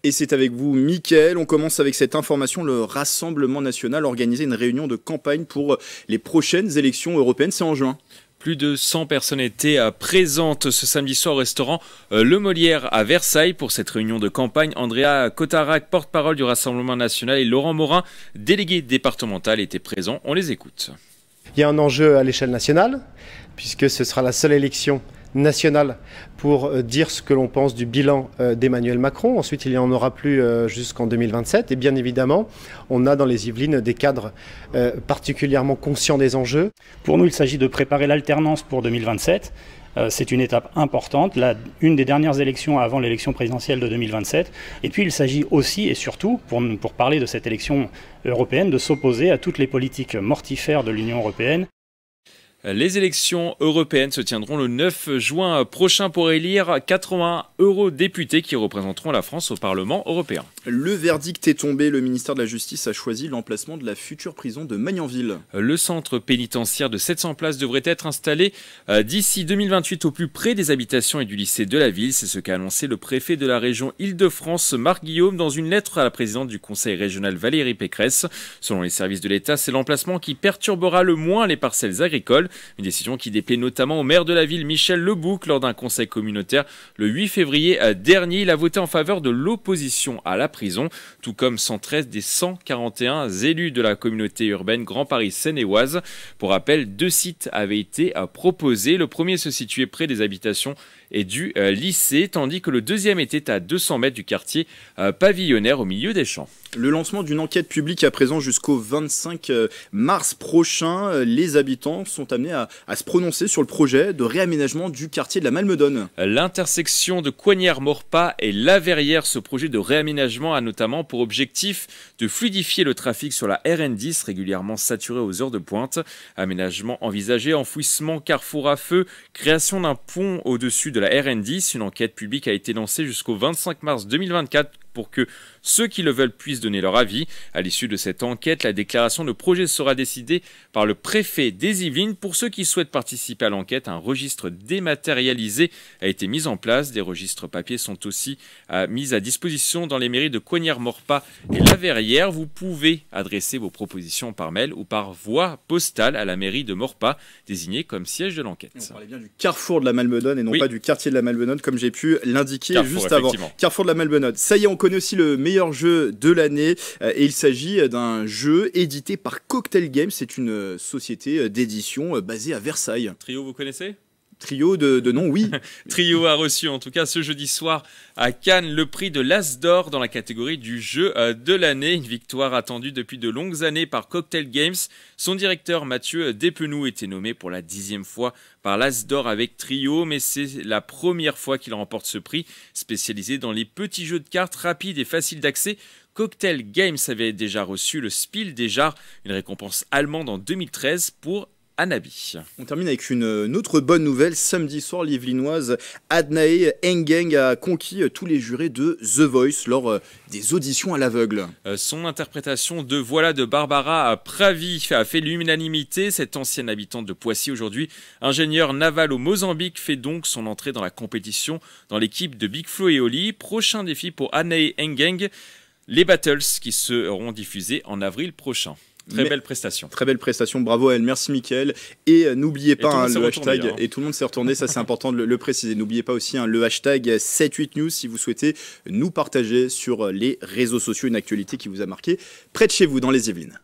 Et c'est avec vous, Mickaël. On commence avec cette information. Le Rassemblement national a organisé une réunion de campagne pour les prochaines élections européennes. C'est en juin. Plus de 100 personnes étaient présentes ce samedi soir au restaurant Le Molière à Versailles pour cette réunion de campagne. Andrea Cotarac, porte-parole du Rassemblement national, et Laurent Morin, délégué départemental, étaient présents. On les écoute. Il y a un enjeu à l'échelle nationale, puisque ce sera la seule élection nationale pour dire ce que l'on pense du bilan d'Emmanuel Macron. Ensuite, il n'y en aura plus jusqu'en 2027. Et bien évidemment, on a dans les Yvelines des cadres particulièrement conscients des enjeux. Pour nous, il s'agit de préparer l'alternance pour 2027. C'est une étape importante, une des dernières élections avant l'élection présidentielle de 2027. Et puis il s'agit aussi et surtout, pour parler de cette élection européenne, de s'opposer à toutes les politiques mortifères de l'Union européenne. Les élections européennes se tiendront le 9 juin prochain pour élire 80 eurodéputés qui représenteront la France au Parlement européen. Le verdict est tombé. Le ministère de la Justice a choisi l'emplacement de la future prison de Magnanville. Le centre pénitentiaire de 700 places devrait être installé d'ici 2028 au plus près des habitations et du lycée de la ville. C'est ce qu'a annoncé le préfet de la région Île-de-France, Marc Guillaume, dans une lettre à la présidente du conseil régional Valérie Pécresse. Selon les services de l'État, c'est l'emplacement qui perturbera le moins les parcelles agricoles. Une décision qui déplaît notamment au maire de la ville, Michel Lebouc, lors d'un conseil communautaire le 8 février dernier. Il a voté en faveur de l'opposition à la prison, tout comme 113 des 141 élus de la communauté urbaine Grand Paris Seine-et-Oise. Pour rappel, 2 sites avaient été proposés. Le premier se situait près des habitations et du lycée, tandis que le deuxième était à 200 mètres du quartier pavillonnaire au milieu des champs. Le lancement d'une enquête publique à présent jusqu'au 25 mars prochain. Les habitants sont amenés à se prononcer sur le projet de réaménagement du quartier de la Malmedonne. L'intersection de Coignères-Morpas et La Verrière, ce projet de réaménagement a notamment pour objectif de fluidifier le trafic sur la RN10 régulièrement saturée aux heures de pointe. Aménagement envisagé, enfouissement, carrefour à feu, création d'un pont au-dessus de la RN10. Une enquête publique a été lancée jusqu'au 25 mars 2024 pour que ceux qui le veulent puissent donner leur avis. À l'issue de cette enquête, la déclaration de projet sera décidée par le préfet des Yvelines. Pour ceux qui souhaitent participer à l'enquête, un registre dématérialisé a été mis en place. Des registres papier sont aussi mis à disposition dans les mairies de Coignères-Morpas et La Verrière. Vous pouvez adresser vos propositions par mail ou par voie postale à la mairie de Morpas, désignée comme siège de l'enquête. On parlait bien du carrefour de la Malmedonne et non pas du quartier de la Malmedonne, comme j'ai pu l'indiquer juste avant. Carrefour de la Malmedonne. Ça y est, on connaît aussi le meilleur jeu de l'année et il s'agit d'un jeu édité par Cocktail Games. C'est une société d'édition basée à Versailles. Trio, vous connaissez ? Trio de nom, oui. Trio a reçu en tout cas ce jeudi soir à Cannes le prix de l'As d'or dans la catégorie du jeu de l'année. Une victoire attendue depuis de longues années par Cocktail Games. Son directeur Mathieu Despenoux était nommé pour la 10e fois par l'As d'or avec Trio, mais c'est la première fois qu'il remporte ce prix spécialisé dans les petits jeux de cartes rapides et faciles d'accès. Cocktail Games avait déjà reçu le Spiel des Jahres, une récompense allemande en 2013 pour Anabi. On termine avec une autre bonne nouvelle. Samedi soir, l'Yvelinoise Adnae Engeng a conquis tous les jurés de The Voice lors des auditions à l'aveugle. Son interprétation de Voilà de Barbara Pravi a fait l'unanimité. Cette ancienne habitante de Poissy, aujourd'hui ingénieure naval au Mozambique, fait donc son entrée dans la compétition dans l'équipe de Big Flo et Oli. Prochain défi pour Adnae Engeng, les Battles qui seront diffusés en avril prochain. Très belle prestation. Très belle prestation, bravo à elle, merci Mickaël. Et n'oubliez pas le hashtag, et tout le monde s'est retourné, ça c'est important de le préciser. N'oubliez pas aussi le hashtag 78news si vous souhaitez nous partager sur les réseaux sociaux une actualité qui vous a marqué près de chez vous dans les Yvelines.